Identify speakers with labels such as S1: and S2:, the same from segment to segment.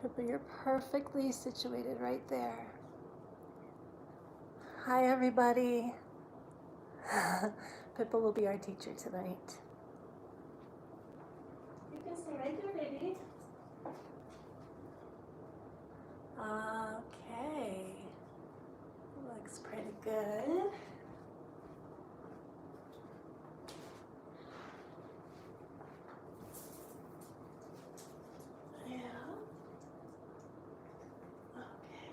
S1: Pippa, you're perfectly situated right there. Hi, everybody. Pippa will be our teacher tonight. You can stay right there, baby. Okay. Looks pretty good. Yeah. Okay.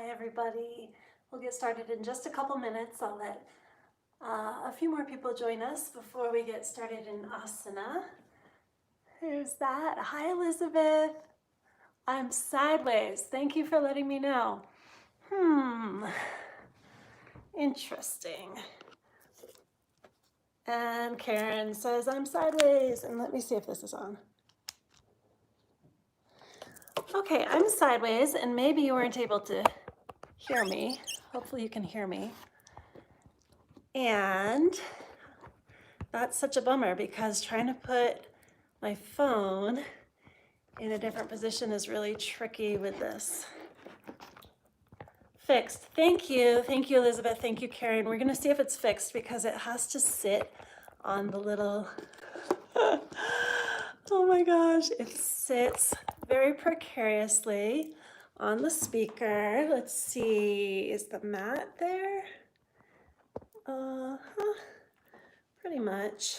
S1: Hi everybody. We'll get started in just a couple minutes. I'll let a few more people join us before we get started in asana. Who's that? Hi Elizabeth. I'm sideways. Thank you for letting me know. Interesting. And Karen says I'm sideways. And let me see if this is on. Okay, I'm sideways and maybe you weren't able to hear me. Hopefully you can hear me. And that's such a bummer because trying to put my phone in a different position is really tricky with this. Fixed. Thank you. Thank you, Elizabeth. Thank you, Karen. We're going to see if it's fixed because it has to sit on the little... Oh my gosh. It sits very precariously on the speaker. Let's see. Is the mat there? Pretty much.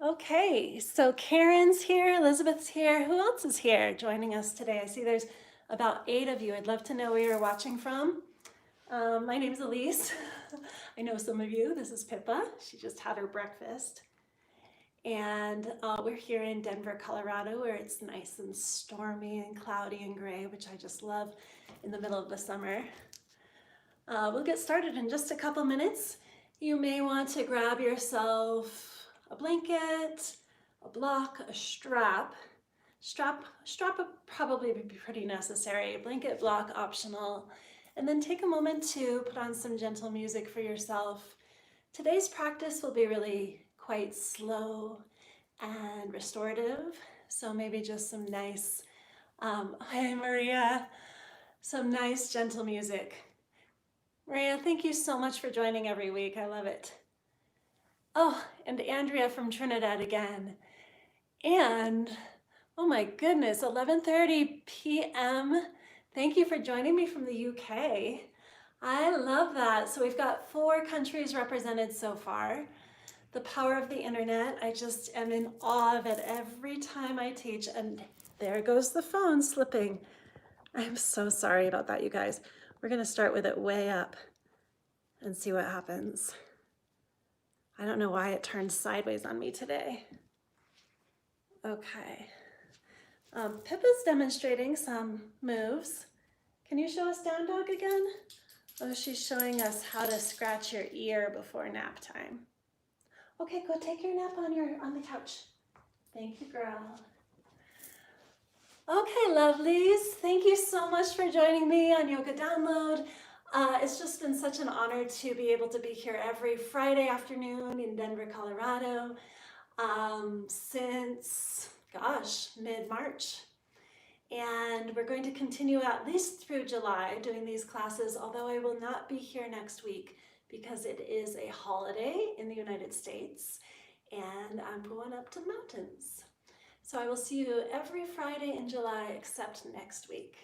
S1: Okay, so Karen's here, Elizabeth's here. Who else is here joining us today? I see there's about 8 of you. I'd love to know where you're watching from. My name's Elise. I know some of you. This is Pippa. She just had her breakfast. And we're here in Denver, Colorado, where it's nice and stormy and cloudy and gray, which I just love in the middle of the summer. We'll get started in just a couple minutes. You may want to grab yourself a blanket, a block, a strap. Strap would probably be pretty necessary. Blanket, block, optional. And then take a moment to put on some gentle music for yourself. Today's practice will be really quite slow and restorative. So maybe just some nice, hi Maria, some nice gentle music. Maria, thank you so much for joining every week. I love it. Oh, and Andrea from Trinidad again. And, oh my goodness, 11:30 p.m. Thank you for joining me from the UK. I love that. So we've got 4 countries represented so far. The power of the internet. I just am in awe of it every time I teach. And there goes the phone slipping. I'm so sorry about that, you guys. We're going to start with it way up and see what happens. I don't know why it turned sideways on me today. Okay. Pippa's demonstrating some moves. Can you show us down dog again? Oh, she's showing us how to scratch your ear before nap time. Okay, go take your nap on the couch. Thank you, girl. Okay, lovelies. Thank you so much for joining me on Yoga Download. It's just been such an honor to be able to be here every Friday afternoon in Denver, Colorado, since, gosh, mid-March. And we're going to continue at least through July doing these classes, although I will not be here next week because it is a holiday in the United States and I'm going up to the mountains. So I will see you every Friday in July except next week.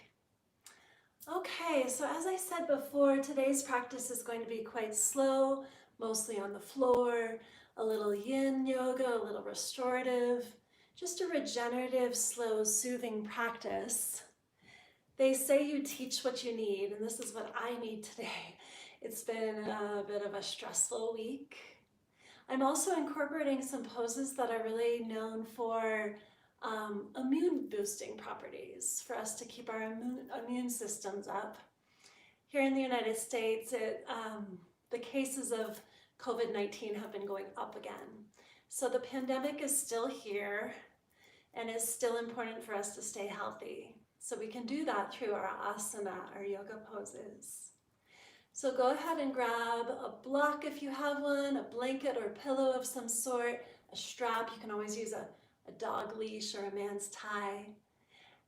S1: Okay, so as I said before, today's practice is going to be quite slow, mostly on the floor, a little yin yoga, a little restorative, just a regenerative, slow, soothing practice. They say you teach what you need, and this is what I need today. It's been a bit of a stressful week. I'm also incorporating some poses that are really known for immune boosting properties for us to keep our immune systems up. Here in the United States, the cases of COVID-19 have been going up again. So the pandemic is still here and it's still important for us to stay healthy. So we can do that through our asana, our yoga poses. So go ahead and grab a block if you have one, a blanket or pillow of some sort, a strap. You can always use a dog leash or a man's tie.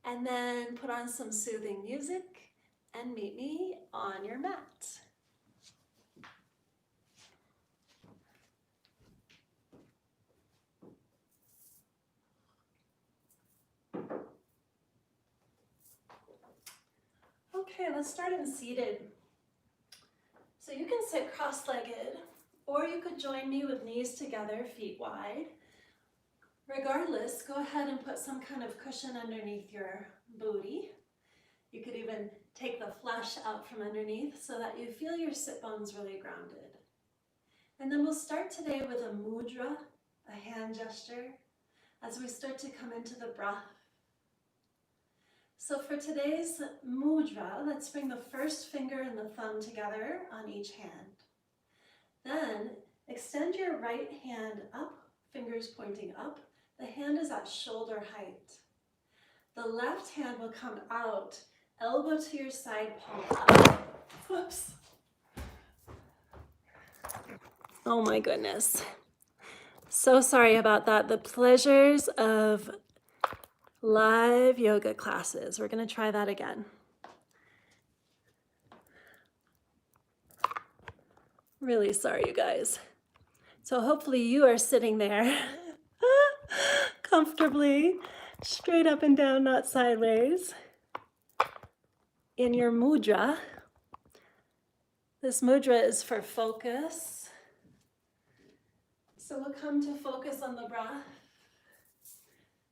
S1: And then put on some soothing music and meet me on your mat. Okay, let's start in seated. So you can sit cross-legged, or you could join me with knees together, feet wide. Regardless, go ahead and put some kind of cushion underneath your booty. You could even take the flesh out from underneath so that you feel your sit bones really grounded. And then we'll start today with a mudra, a hand gesture, as we start to come into the breath. So for today's mudra, let's bring the first finger and the thumb together on each hand. Then extend your right hand up, fingers pointing up. The hand is at shoulder height. The left hand will come out, elbow to your side, palm up. Whoops. Oh my goodness. So sorry about that. The pleasures of live yoga classes. We're going to try that again. Really sorry, you guys. So hopefully you are sitting there comfortably, straight up and down, not sideways, in your mudra. This mudra is for focus. So we'll come to focus on the breath.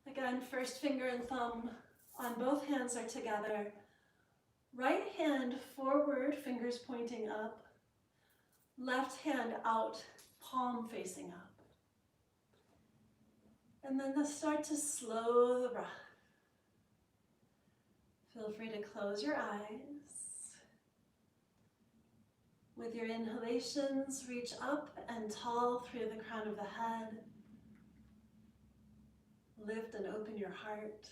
S1: Again, first finger and thumb on both hands are together. Right hand forward, fingers pointing up. Left hand out, palm facing up. And then let's start to slow the breath. Feel free to close your eyes. With your inhalations, reach up and tall through the crown of the head. Lift and open your heart.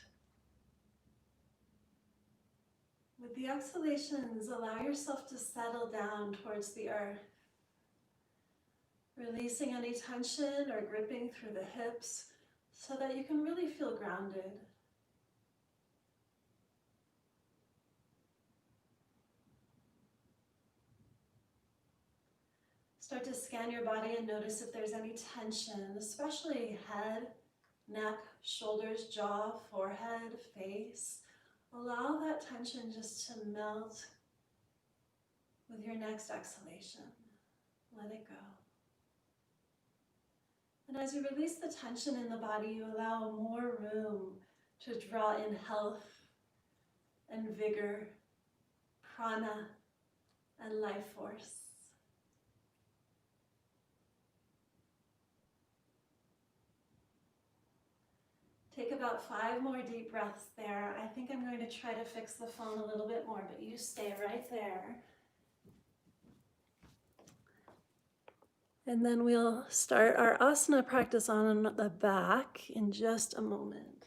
S1: With the exhalations, allow yourself to settle down towards the earth, releasing any tension or gripping through the hips so that you can really feel grounded. Start to scan your body and notice if there's any tension, especially head, neck, shoulders, jaw, forehead, face. Allow that tension just to melt with your next exhalation. Let it go. And as you release the tension in the body, you allow more room to draw in health and vigor, prana, and life force. Take about 5 more deep breaths there. I think I'm going to try to fix the phone a little bit more, but you stay right there. And then we'll start our asana practice on the back in just a moment.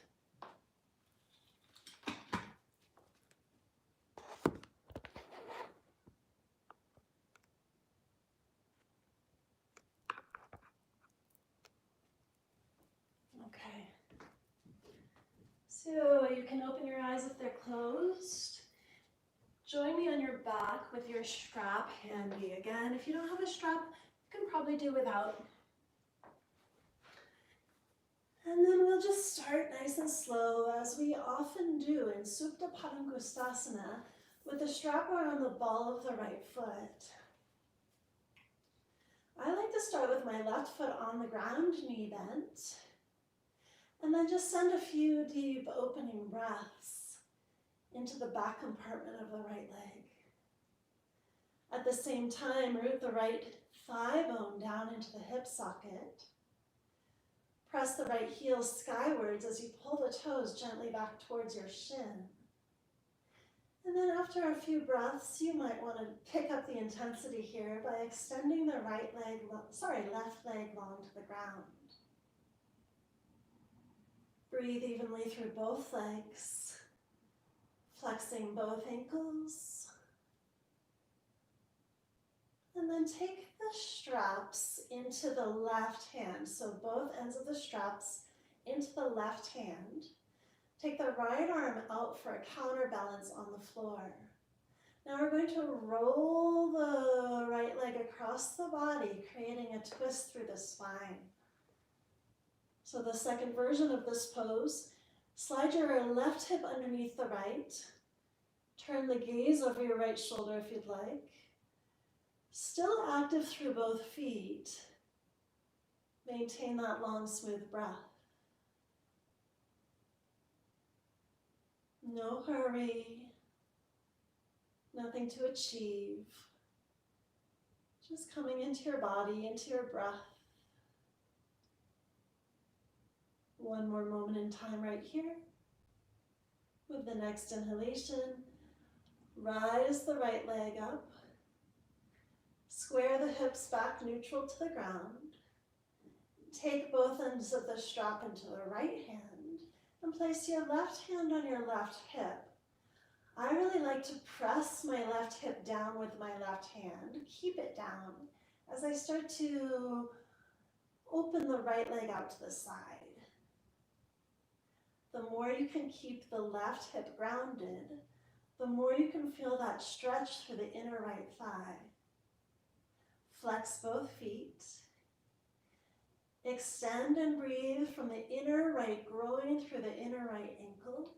S1: Okay. So you can open your eyes if they're closed. Join me on your back with your strap handy. Again, if you don't have a strap, you can probably do without. And then we'll just start nice and slow, as we often do in Supta Padangusthasana, with the strap around the ball of the right foot. I like to start with my left foot on the ground, knee bent, and then just send a few deep opening breaths into the back compartment of the right leg. At the same time, root the right thigh bone down into the hip socket. Press the right heel skywards as you pull the toes gently back towards your shin. And then after a few breaths, you might want to pick up the intensity here by extending the left leg long to the ground. Breathe evenly through both legs, flexing both ankles. And then take the straps into the left hand. So both ends of the straps into the left hand. Take the right arm out for a counterbalance on the floor. Now we're going to roll the right leg across the body, creating a twist through the spine. So the second version of this pose, slide your left hip underneath the right. Turn the gaze over your right shoulder if you'd like. Still active through both feet. Maintain that long, smooth breath. No hurry. Nothing to achieve. Just coming into your body, into your breath. One more moment in time right here. With the next inhalation, rise the right leg up. Square the hips back neutral to the ground. Take both ends of the strap into the right hand and place your left hand on your left hip. I really like to press my left hip down with my left hand. Keep it down as I start to open the right leg out to the side. The more you can keep the left hip grounded, the more you can feel that stretch through the inner right thigh. Flex both feet. Extend and breathe from the inner right groin through the inner right ankle.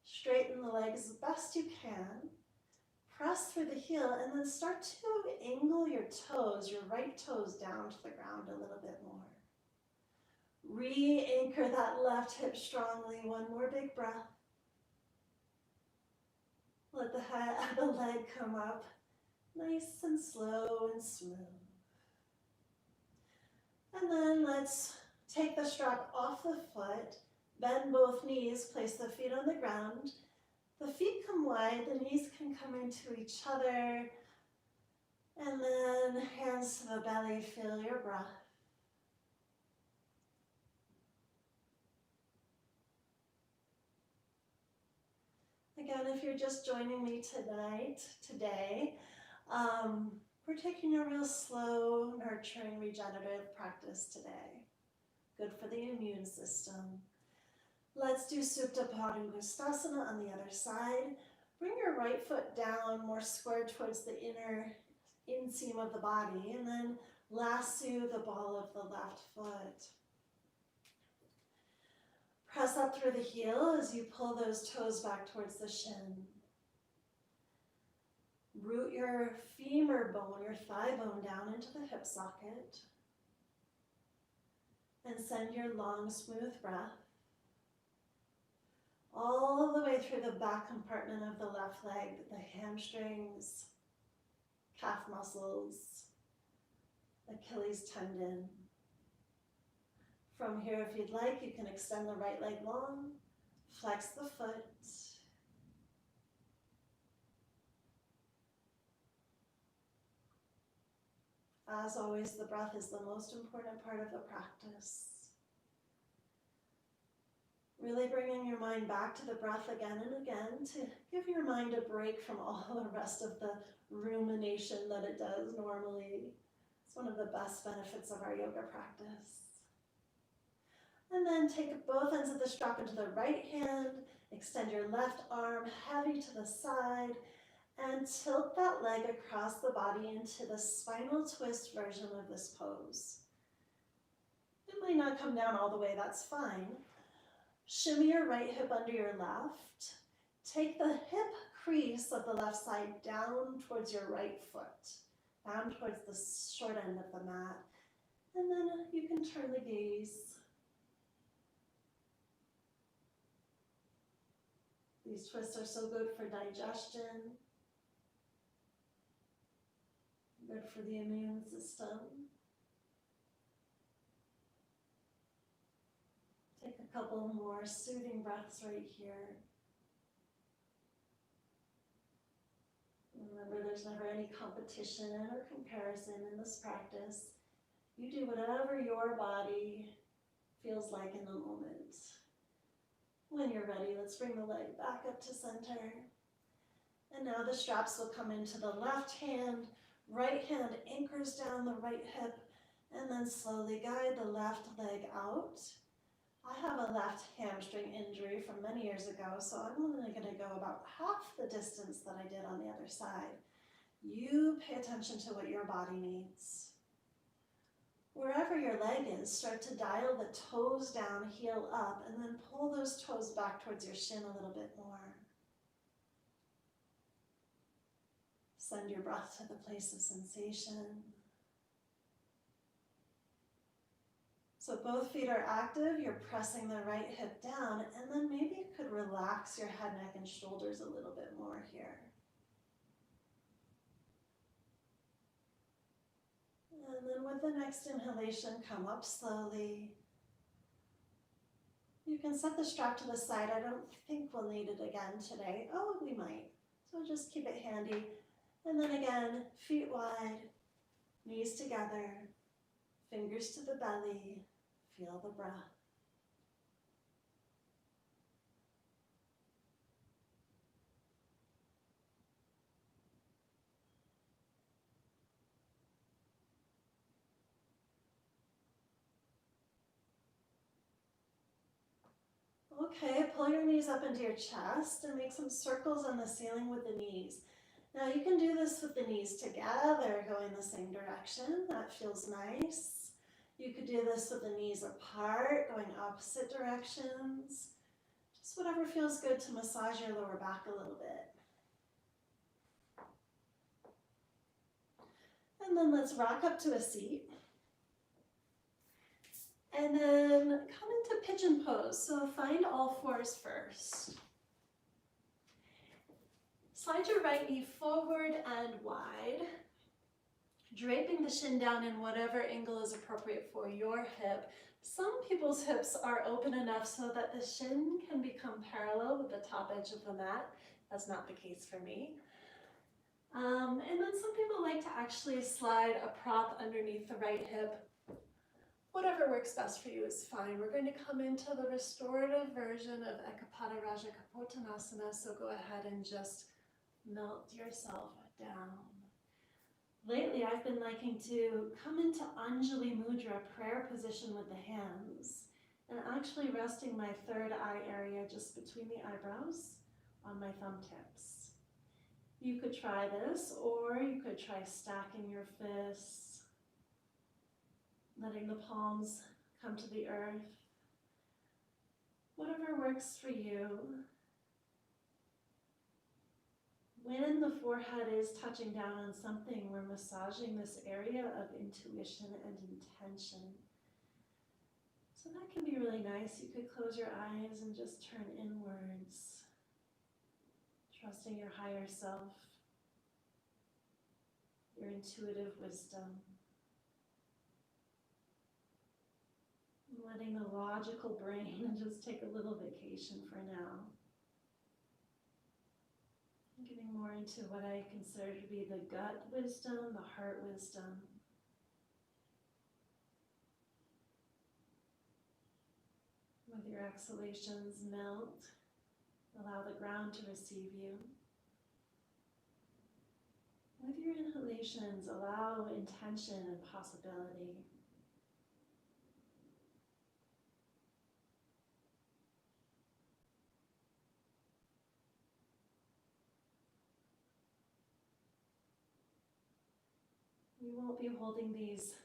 S1: Straighten the legs as best you can. Press through the heel and then start to angle your toes, your right toes down to the ground a little bit more. Re-anchor that left hip strongly. One more big breath. Let the leg come up nice and slow and smooth. And then let's take the strap off the foot, bend both knees, place the feet on the ground. The feet come wide, the knees can come into each other. And then hands to the belly, feel your breath. Again, if you're just joining me today, we're taking a real slow, nurturing, regenerative practice today. Good for the immune system. Let's do Supta Padangusthasana on the other side. Bring your right foot down, more square towards the inner inseam of the body, and then lasso the ball of the left foot. Press up through the heel as you pull those toes back towards the shin. Root your femur bone, your thigh bone down into the hip socket. And send your long, smooth breath all the way through the back compartment of the left leg, the hamstrings, calf muscles, Achilles tendon. From here, if you'd like, you can extend the right leg long, flex the foot. As always, the breath is the most important part of the practice. Really bringing your mind back to the breath again and again to give your mind a break from all the rest of the rumination that it does normally. It's one of the best benefits of our yoga practice. And then take both ends of the strap into the right hand, extend your left arm heavy to the side, and tilt that leg across the body into the spinal twist version of this pose. It might not come down all the way, that's fine. Shimmy your right hip under your left. Take the hip crease of the left side down towards your right foot, down towards the short end of the mat. And then you can turn the gaze. These twists are so good for digestion, good for the immune system. Take a couple more soothing breaths right here. Remember, there's never any competition or comparison in this practice. You do whatever your body feels like in the moment. When you're ready, let's bring the leg back up to center. And now the straps will come into the left hand. Right hand anchors down the right hip, and then slowly guide the left leg out. I have a left hamstring injury from many years ago, so I'm only going to go about half the distance that I did on the other side. You pay attention to what your body needs. Wherever your leg is, start to dial the toes down, heel up, and then pull those toes back towards your shin a little bit more. Send your breath to the place of sensation. So both feet are active, you're pressing the right hip down, and then maybe you could relax your head, neck, and shoulders a little bit more here. And then with the next inhalation, come up slowly. You can set the strap to the side. I don't think we'll need it again today. Oh, we might. So just keep it handy. And then again, feet wide, knees together, fingers to the belly. Feel the breath. Okay, pull your knees up into your chest and make some circles on the ceiling with the knees. Now you can do this with the knees together, going the same direction. That feels nice. You could do this with the knees apart, going opposite directions. Just whatever feels good to massage your lower back a little bit. And then let's rock up to a seat. And then come into pigeon pose. So find all fours first. Slide your right knee forward and wide, draping the shin down in whatever angle is appropriate for your hip. Some people's hips are open enough so that the shin can become parallel with the top edge of the mat. That's not the case for me. And then some people like to actually slide a prop underneath the right hip. Whatever works best for you is fine. We're going to come into the restorative version of Ekapada Raja Kapotanasana, so go ahead and just melt yourself down. Lately, I've been liking to come into Anjali Mudra, prayer position with the hands, and actually resting my third eye area just between the eyebrows on my thumb tips. You could try this, or you could try stacking your fists, letting the palms come to the earth. Whatever works for you. When the forehead is touching down on something, we're massaging this area of intuition and intention. So that can be really nice. You could close your eyes and just turn inwards, trusting your higher self, your intuitive wisdom. Letting the logical brain just take a little vacation for now. Getting more into what I consider to be the gut wisdom, the heart wisdom. With your exhalations, melt. Allow the ground to receive you. With your inhalations, allow intention and possibility. We won't be holding these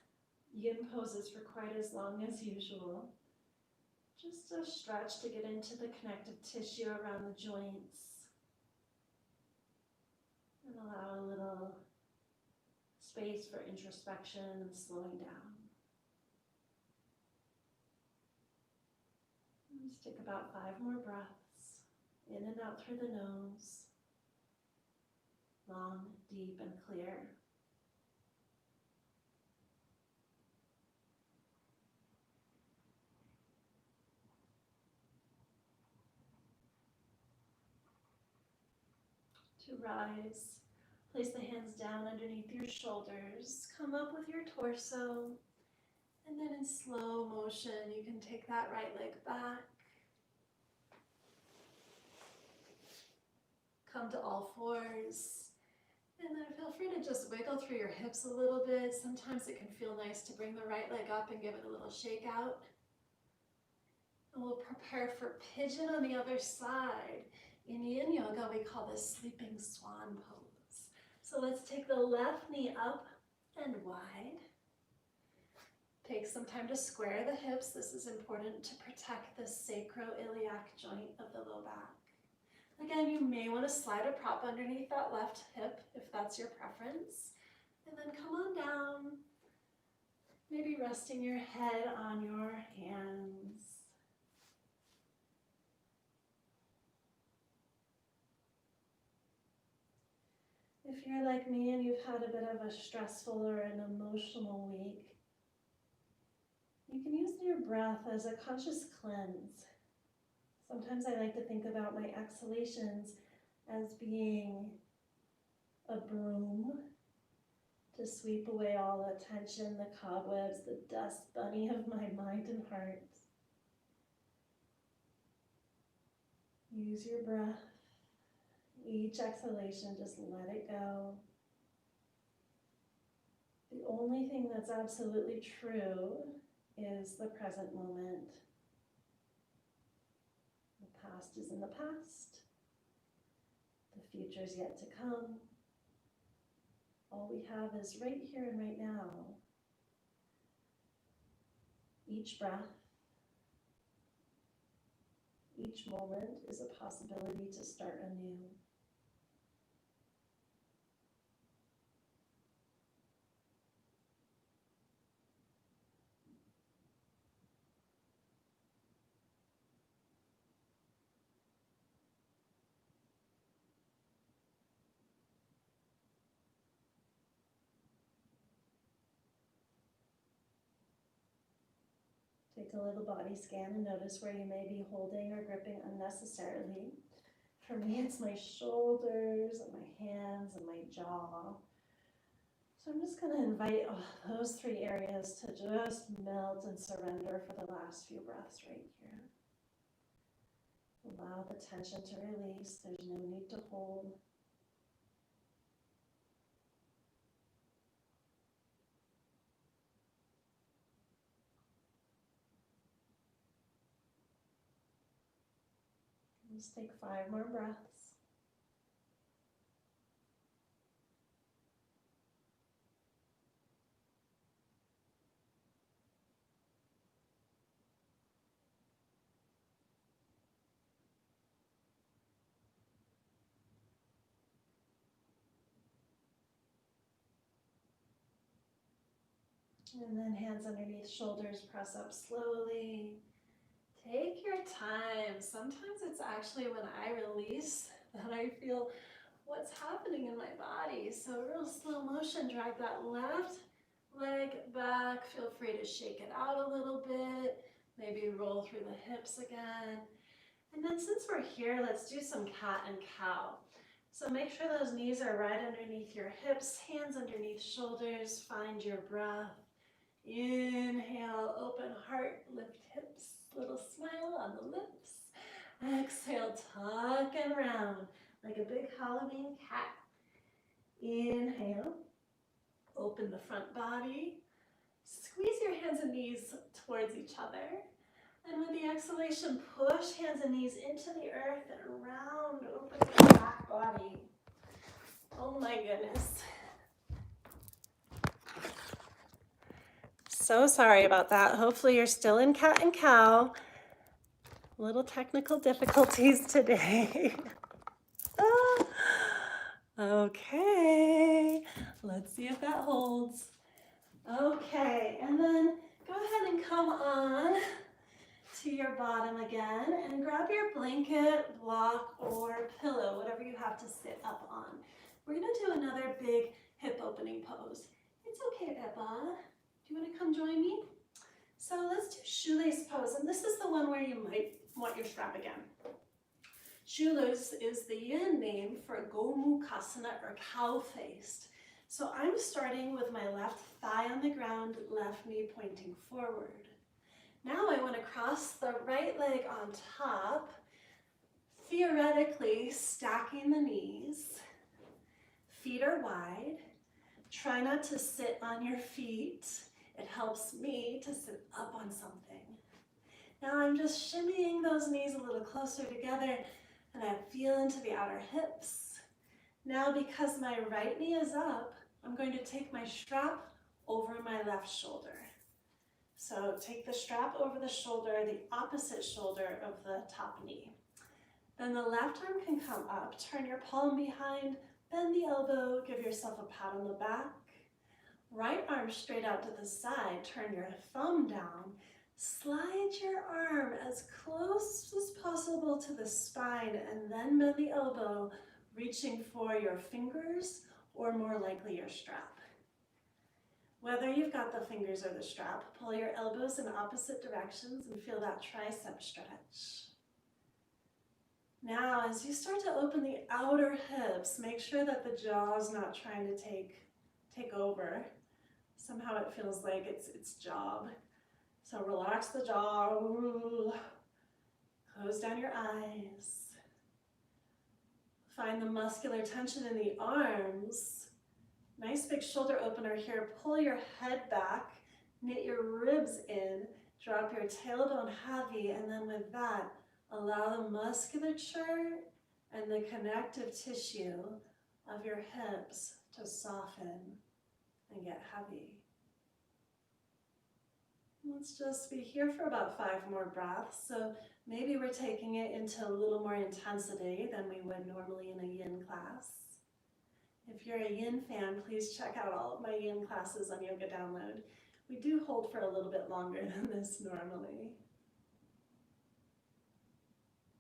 S1: yin poses for quite as long as usual. Just a stretch to get into the connective tissue around the joints. And allow a little space for introspection and slowing down. Just take about 5 more breaths, in and out through the nose. Long, deep, and clear. To rise, place the hands down underneath your shoulders. Come up with your torso. And then in slow motion, you can take that right leg back. Come to all fours. And then feel free to just wiggle through your hips a little bit. Sometimes it can feel nice to bring the right leg up and give it a little shake out. And we'll prepare for pigeon on the other side. In yin yoga, we call this sleeping swan pose. So let's take the left knee up and wide. Take some time to square the hips. This is important to protect the sacroiliac joint of the low back. Again, you may want to slide a prop underneath that left hip if that's your preference. And then come on down, maybe resting your head on your hands. If you're like me and you've had a bit of a stressful or an emotional week, you can use your breath as a conscious cleanse. Sometimes I like to think about my exhalations as being a broom to sweep away all the tension, the cobwebs, the dust bunny of my mind and heart. Use your breath. Each exhalation, just let it go. The only thing that's absolutely true is the present moment. The past is in the past. The future is yet to come. All we have is right here and right now. Each breath, each moment is a possibility to start anew. Take a little body scan and notice where you may be holding or gripping unnecessarily. For me, it's my shoulders and my hands and my jaw. So I'm just going to invite those three areas to just melt and surrender for the last few breaths right here. Allow the tension to release. There's no need to hold. Just take 5 more breaths. And then hands underneath shoulders, press up slowly. Take your time. Sometimes it's actually when I release that I feel what's happening in my body. So real slow motion, drag that left leg back. Feel free to shake it out a little bit. Maybe roll through the hips again. And then since we're here, let's do some cat and cow. So make sure those knees are right underneath your hips, hands underneath shoulders. Find your breath. Inhale, open heart, lift hips, little smile on the lips. Exhale, tuck and round like a big Halloween cat. Inhale, open the front body. Squeeze your hands and knees towards each other. And with the exhalation, push hands and knees into the earth and round, open the back body. Oh my goodness. So sorry about that. Hopefully you're still in cat and cow. Little technical difficulties today. Okay, let's see if that holds. Okay, and then go ahead and come on to your bottom again and grab your blanket, block, or pillow, whatever you have to sit up on. We're gonna do another big hip opening pose. It's okay, Peppa. Do you want to come join me? So let's do shoelace pose, and this is the one where you might want your strap again. Shoelace is the yin name for Gomukhasana or cow-faced. So I'm starting with my left thigh on the ground, left knee pointing forward. Now I want to cross the right leg on top, theoretically stacking the knees. Feet are wide. Try not to sit on your feet. It helps me to sit up on something. Now I'm just shimmying those knees a little closer together and I feel into the outer hips. Now because my right knee is up, I'm going to take my strap over my left shoulder. So take the strap over the shoulder, the opposite shoulder of the top knee. Then the left arm can come up, turn your palm behind, bend the elbow, give yourself a pat on the back. Right arm straight out to the side, turn your thumb down, slide your arm as close as possible to the spine and then bend the elbow, reaching for your fingers or more likely your strap. Whether you've got the fingers or the strap, pull your elbows in opposite directions and feel that tricep stretch. Now, as you start to open the outer hips, make sure that the jaw's not trying to take over. Somehow it feels like it's its job. So relax the jaw, close down your eyes. Find the muscular tension in the arms. Nice big shoulder opener here. Pull your head back, knit your ribs in, drop your tailbone heavy, and then with that, allow the musculature and the connective tissue of your hips to soften and get heavy. Let's just be here for about 5 more breaths. So maybe we're taking it into a little more intensity than we would normally in a yin class. If you're a yin fan, please check out all of my yin classes on Yoga Download. We do hold for a little bit longer than this normally.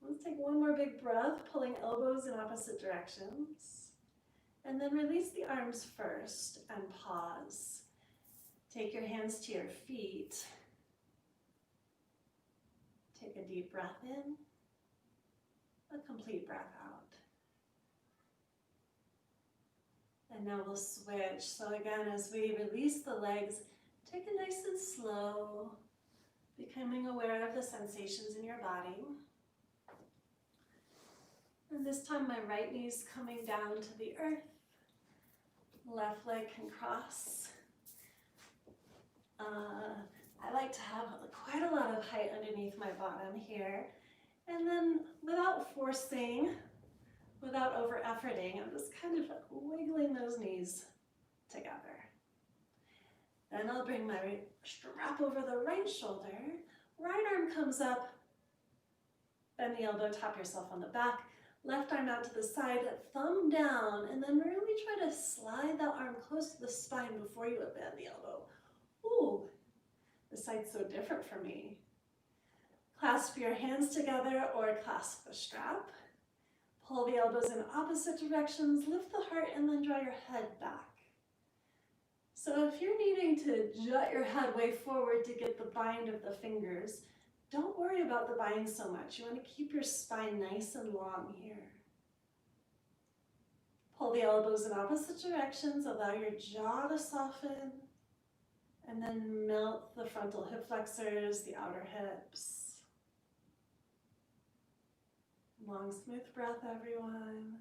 S1: Let's take one more big breath, pulling elbows in opposite directions. And then release the arms first and pause. Take your hands to your feet. Take a deep breath in, a complete breath out. And now we'll switch. So again, as we release the legs, take it nice and slow, becoming aware of the sensations in your body. And this time my right knee's coming down to the earth. Left leg can cross. I like to have quite a lot of height underneath my bottom here. And then without forcing, without over efforting, I'm just kind of wiggling those knees together. Then I'll bring my strap over the right shoulder. Right arm comes up, bend the elbow, tap yourself on the back. Left arm out to the side, thumb down, and then really try to slide that arm close to the spine before you bend the elbow. Ooh, this side's so different for me. Clasp your hands together or clasp the strap. Pull the elbows in opposite directions, lift the heart, and then draw your head back. So if you're needing to jut your head way forward to get the bind of the fingers, don't worry about the bind so much. You want to keep your spine nice and long here. Pull the elbows in opposite directions, allow your jaw to soften, and then melt the frontal hip flexors, the outer hips. Long, smooth breath, everyone.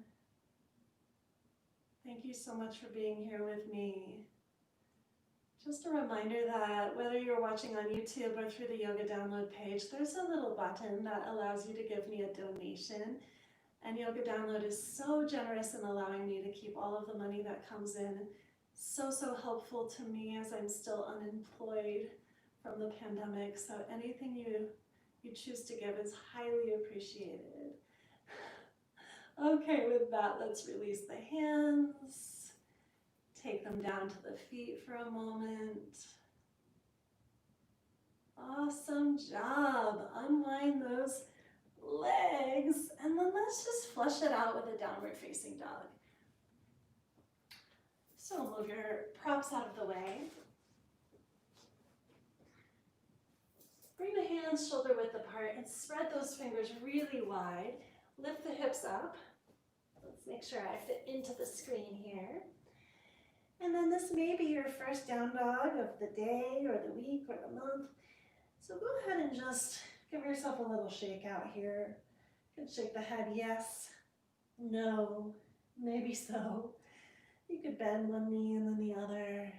S1: Thank you so much for being here with me. Just a reminder that whether you're watching on YouTube or through the Yoga Download page, there's a little button that allows you to give me a donation. And Yoga Download is so generous in allowing me to keep all of the money that comes in. So helpful to me as I'm still unemployed from the pandemic. So anything you choose to give is highly appreciated. Okay, with that, let's release the hands. Take them down to the feet for a moment. Awesome job. Unwind those legs. And then let's just flush it out with a downward facing dog. So move your props out of the way. Bring the hands shoulder width apart and spread those fingers really wide. Lift the hips up. Let's make sure I fit into the screen here. And then this may be your first down dog of the day or the week or the month. So go ahead and just give yourself a little shake out here. You can shake the head, yes, no, maybe so. You could bend one knee and then the other.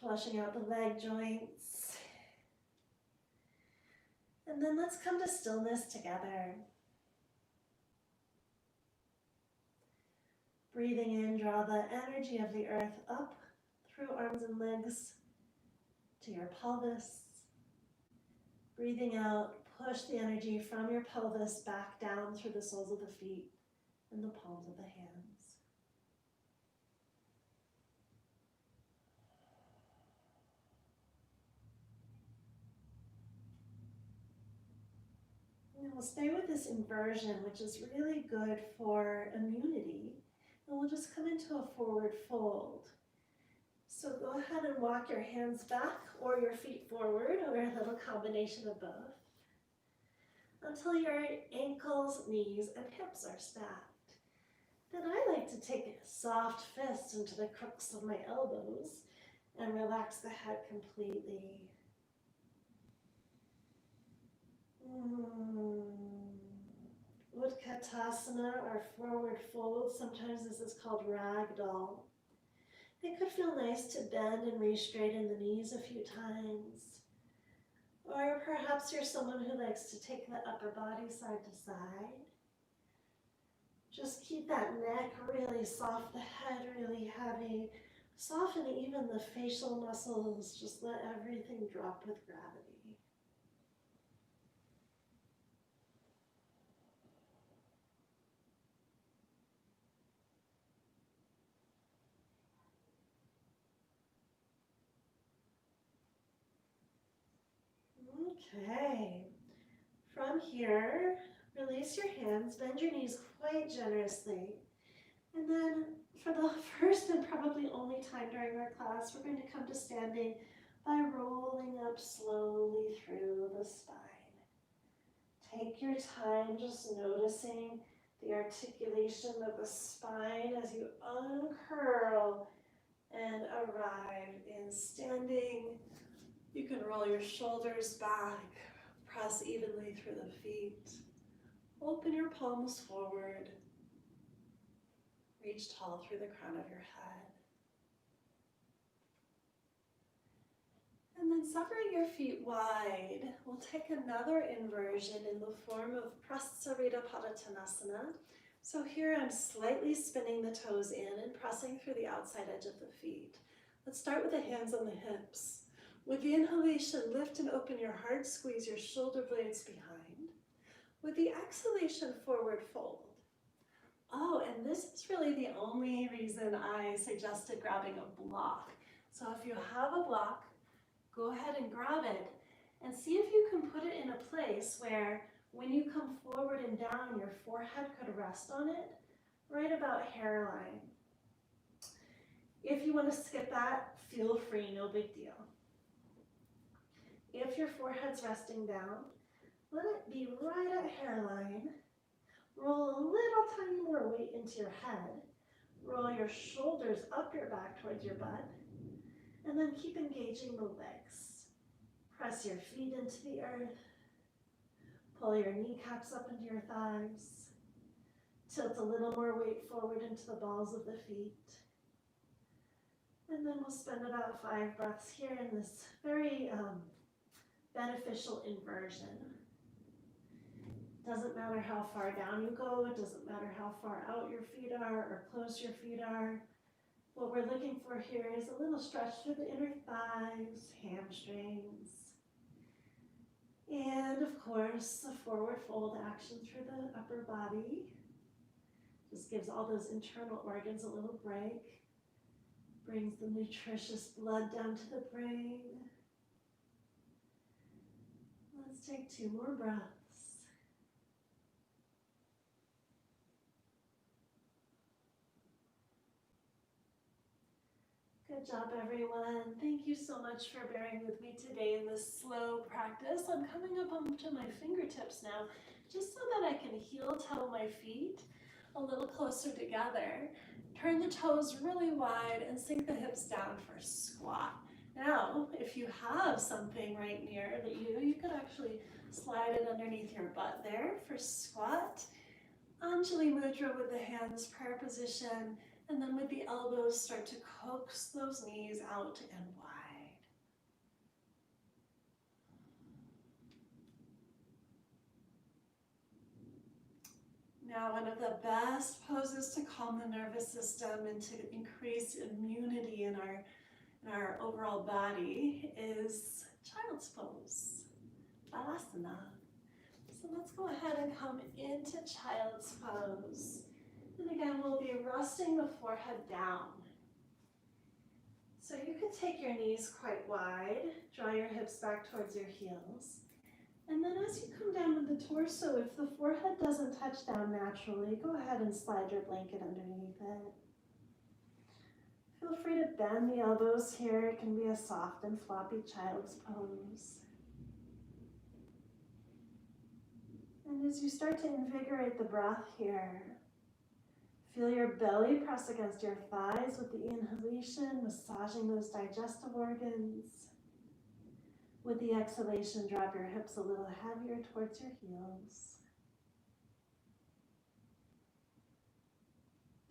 S1: Flushing out the leg joints. And then let's come to stillness together. Breathing in, draw the energy of the earth up through arms and legs to your pelvis. Breathing out, push the energy from your pelvis back down through the soles of the feet and the palms of the hands. And we'll stay with this inversion, which is really good for immunity. And into a forward fold. So go ahead and walk your hands back or your feet forward, or a little combination of both, until your ankles, knees, and hips are stacked. Then I like to take a soft fist into the crooks of my elbows and relax the head completely. Utkatasana, or forward fold, sometimes this is called ragdoll. It could feel nice to bend and re-straighten the knees a few times. Or perhaps you're someone who likes to take the upper body side to side. Just keep that neck really soft, the head really heavy. Soften even the facial muscles. Just let everything drop with gravity. Okay. From here, release your hands, bend your knees quite generously. And then for the first and probably only time during our class, we're going to come to standing by rolling up slowly through the spine. Take your time just noticing the articulation of the spine as you uncurl and arrive in standing. You can roll your shoulders back, press evenly through the feet. Open your palms forward. Reach tall through the crown of your head. And then separate your feet wide. We'll take another inversion in the form of Prasarita Padottanasana. So here I'm slightly spinning the toes in and pressing through the outside edge of the feet. Let's start with the hands on the hips. With the inhalation, lift and open your heart, squeeze your shoulder blades behind. With the exhalation, forward fold. Oh, and this is really the only reason I suggested grabbing a block. So if you have a block, go ahead and grab it and see if you can put it in a place where when you come forward and down, your forehead could rest on it, right about hairline. If you want to skip that, feel free, no big deal. If your forehead's resting down, let it be right at hairline. Roll a little tiny more weight into your head. Roll your shoulders up your back towards your butt. And then keep engaging the legs. Press your feet into the earth. Pull your kneecaps up into your thighs. Tilt a little more weight forward into the balls of the feet. And then we'll spend about 5 breaths here in this very beneficial inversion. Doesn't matter how far down you go, it doesn't matter how far out your feet are or close your feet are. What we're looking for here is a little stretch through the inner thighs, hamstrings, and of course a forward fold action through the upper body. Just gives all those internal organs a little break, brings the nutritious blood down to the brain. Let's take 2 more breaths. Good job, everyone. Thank you so much for bearing with me today in this slow practice. I'm coming up onto my fingertips now, just so that I can heel toe my feet a little closer together. Turn the toes really wide and sink the hips down for squat. Now, if you have something right near that you could actually slide it underneath your butt there for squat. Anjali Mudra with the hands, prayer position. And then with the elbows, start to coax those knees out and wide. Now, one of the best poses to calm the nervous system and to increase immunity in our overall body is child's pose, Balasana. So let's go ahead and come into child's pose. And again, we'll be resting the forehead down. So you can take your knees quite wide, draw your hips back towards your heels. And then as you come down with the torso, if the forehead doesn't touch down naturally, go ahead and slide your blanket underneath it. Feel free to bend the elbows here. It can be a soft and floppy child's pose. And as you start to invigorate the breath here, feel your belly press against your thighs with the inhalation, massaging those digestive organs. With the exhalation, drop your hips a little heavier towards your heels.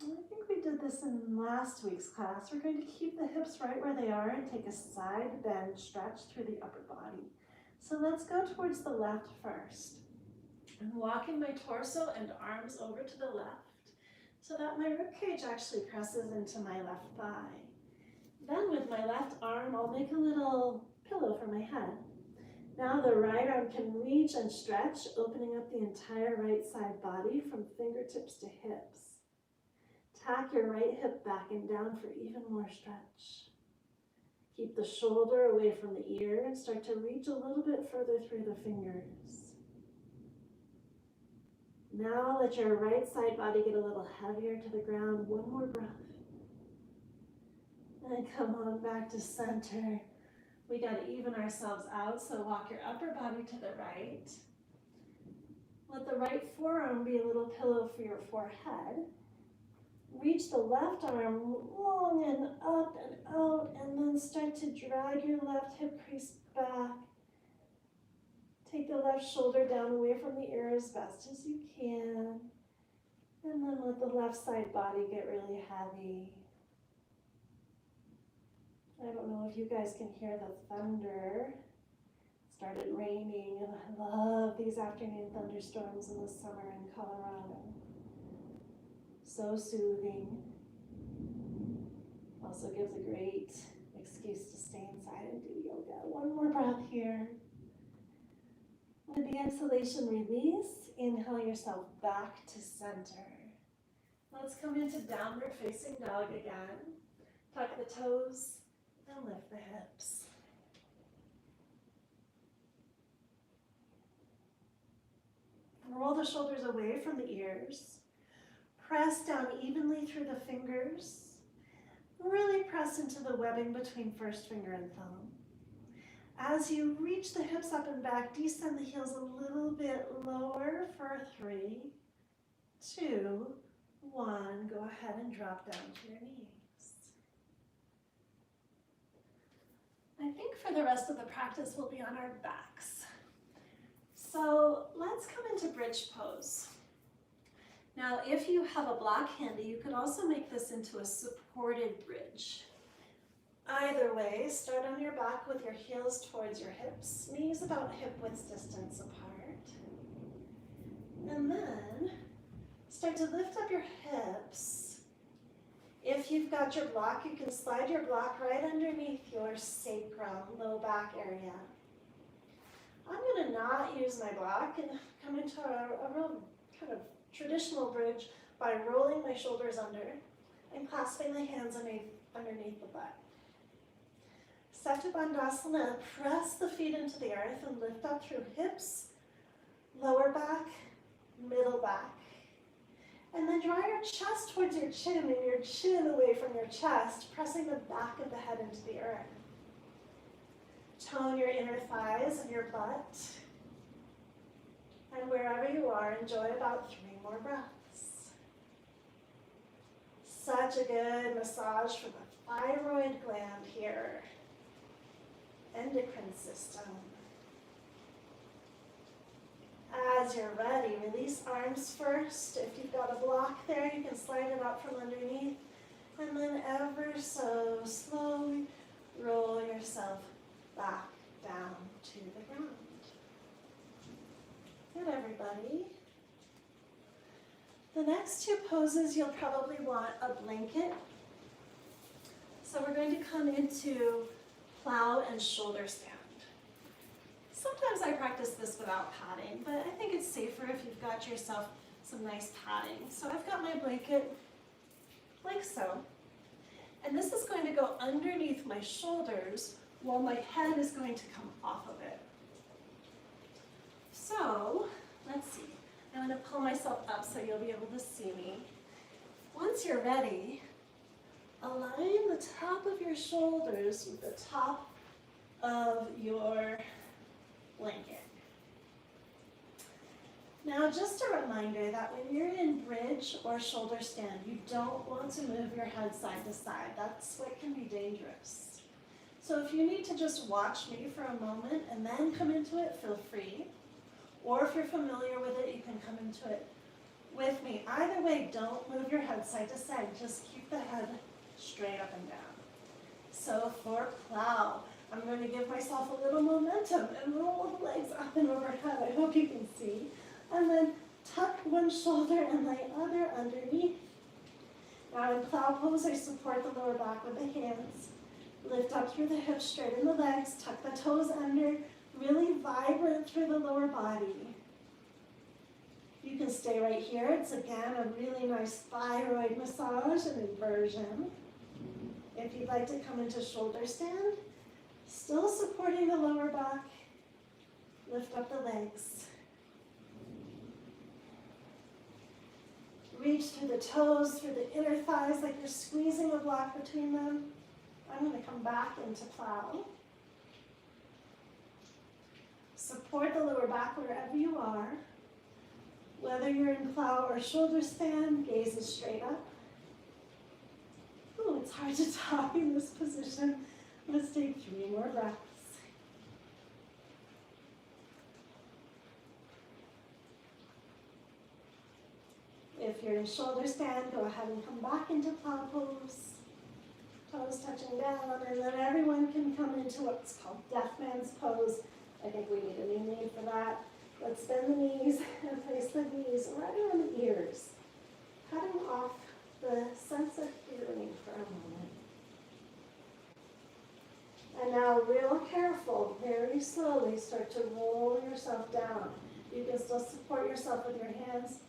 S1: I think we did this in last week's class. We're going to keep the hips right where they are and take a side bend stretch through the upper body. So let's go towards the left first. I'm walking my torso and arms over to the left so that my ribcage actually presses into my left thigh. Then with my left arm, I'll make a little pillow for my head. Now the right arm can reach and stretch, opening up the entire right side body from fingertips to hips. Tack your right hip back and down for even more stretch. Keep the shoulder away from the ear and start to reach a little bit further through the fingers. Now let your right side body get a little heavier to the ground. One more breath. And come on back to center. We got to even ourselves out, so walk your upper body to the right. Let the right forearm be a little pillow for your forehead. Reach the left arm long and up and out, and then start to drag your left hip crease back. Take the left shoulder down away from the ear as best as you can. And then let the left side body get really heavy. I don't know if you guys can hear the thunder. It started raining, and I love these afternoon thunderstorms in the summer in Colorado. So soothing. Also gives a great excuse to stay inside and do yoga. One more breath here. With the exhalation, release. Inhale yourself back to center. Let's come into downward facing dog again. Tuck the toes and lift the hips. Roll the shoulders away from the ears. Press down evenly through the fingers. Really press into the webbing between first finger and thumb. As you reach the hips up and back, descend the heels a little bit lower for 3, 2, 1. Go ahead and drop down to your knees. I think for the rest of the practice, we'll be on our backs. So let's come into bridge pose. Now, if you have a block handy, you could also make this into a supported bridge. Either way, start on your back with your heels towards your hips, knees about hip width distance apart. And then start to lift up your hips. If you've got your block, you can slide your block right underneath your sacrum, low back area. I'm going to not use my block and come into a real kind of traditional bridge by rolling my shoulders under and clasping the hands underneath the butt. Setu Bandhasana, press the feet into the earth and lift up through hips, lower back, middle back. And then draw your chest towards your chin and your chin away from your chest, pressing the back of the head into the earth. Tone your inner thighs and your butt. And wherever you are, enjoy about 3 more breaths. Such a good massage for the thyroid gland here. Endocrine system. As you're ready, release arms first. If you've got a block there, you can slide it out from underneath. And then ever so slowly roll yourself back down to the ground. Good, everybody. The next 2 poses, you'll probably want a blanket. So we're going to come into plow and shoulder stand. Sometimes I practice this without padding, but I think it's safer if you've got yourself some nice padding. So I've got my blanket like so. And this is going to go underneath my shoulders while my head is going to come off of it. So, let's see. I'm going to pull myself up so you'll be able to see me. Once you're ready, align the top of your shoulders with the top of your blanket. Now, just a reminder that when you're in bridge or shoulder stand, you don't want to move your head side to side. That's what can be dangerous. So if you need to just watch me for a moment and then come into it, feel free. Or if you're familiar with it, you can come into it with me. Either way, don't move your head side to side. Just keep the head straight up and down. So for plow, I'm going to give myself a little momentum and roll the legs up and overhead. I hope you can see. And then tuck one shoulder and lay other underneath. Now in plow pose, I support the lower back with the hands. Lift up through the hips, straighten the legs, tuck the toes under, really vibrant through the lower body. You can stay right here. It's again a really nice thyroid massage and inversion. If you'd like to come into shoulder stand, still supporting the lower back, lift up the legs. Reach through the toes, through the inner thighs like you're squeezing a block between them. I'm going to come back into plow. Support the lower back wherever you are. Whether you're in plow or shoulder stand, gaze is straight up. Ooh, it's hard to talk in this position. Let's take 3 more breaths. If you're in shoulder stand, go ahead and come back into plow pose. Toes touching down, and then everyone can come into what's called deaf man's pose. I think we need a new name for that. Let's bend the knees and place the knees right around the ears, cutting off the sense of hearing for a moment. And now, real careful, very slowly start to roll yourself down. You can still support yourself with your hands.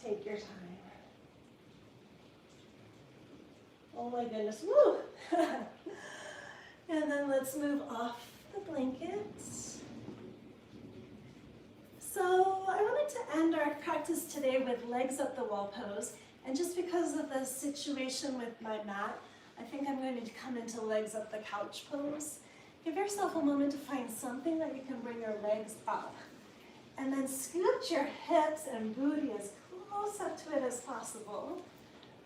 S1: Take your time. Oh my goodness, woo! And then let's move off the blankets. So I wanted to end our practice today with legs up the wall pose. And just because of the situation with my mat, I think I'm going to come into legs up the couch pose. Give yourself a moment to find something that you can bring your legs up. And then scoot your hips and booty as close up to it as possible.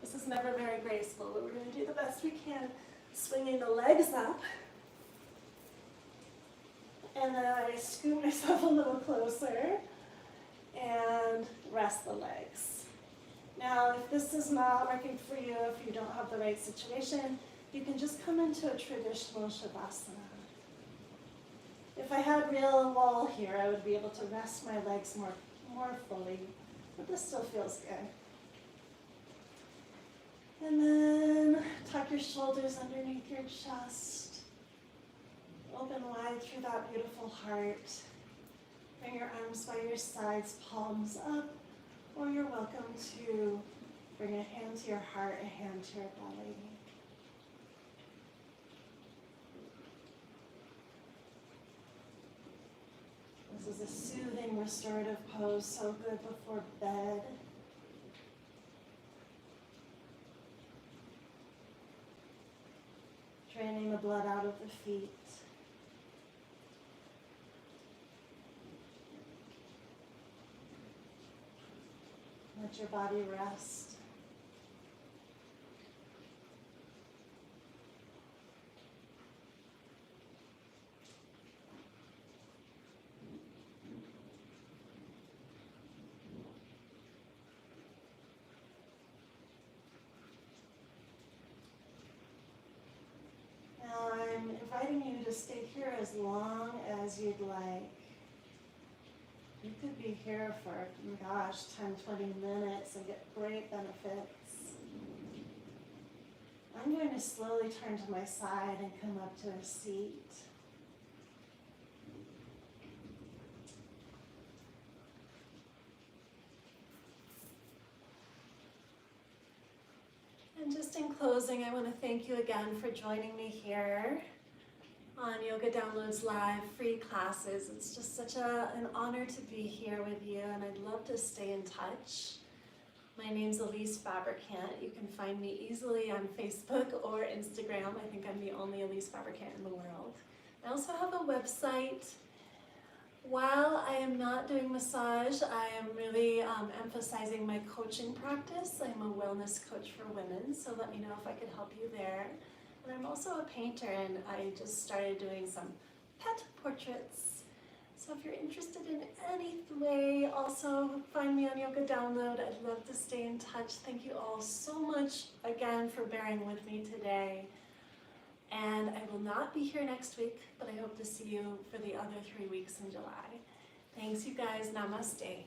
S1: This is never very graceful, but we're going to do the best we can, swinging the legs up. And then I scoot myself a little closer and rest the legs. Now, if this is not working for you, if you don't have the right situation, you can just come into a traditional savasana. If I had real wall here, I would be able to rest my legs more fully, but this still feels good. And then tuck your shoulders underneath your chest. Open wide through that beautiful heart. Bring your arms by your sides, palms up, or you're welcome to bring a hand to your heart, a hand to your belly. This is a soothing, restorative pose, so good before bed. Draining the blood out of the feet. Let your body rest. Now I'm inviting you to stay here as long as you'd like. You could be here for, gosh, 10, 20 minutes and get great benefits. I'm going to slowly turn to my side and come up to a seat. And just in closing, I want to thank you again for joining me here on Yoga Downloads Live free classes. It's just such an honor to be here with you, and I'd love to stay in touch. My name's Elise Fabricant. You can find me easily on Facebook or Instagram. I think I'm the only Elise Fabricant in the world. I also have a website. While I am not doing massage, I am really emphasizing my coaching practice. I'm a wellness coach for women, so let me know if I could help you there. And I'm also a painter, and I just started doing some pet portraits. So if you're interested in any way, also find me on Yoga Download. I'd love to stay in touch. Thank you all so much again for bearing with me today. And I will not be here next week, but I hope to see you for the other 3 weeks in July. Thanks, you guys. Namaste.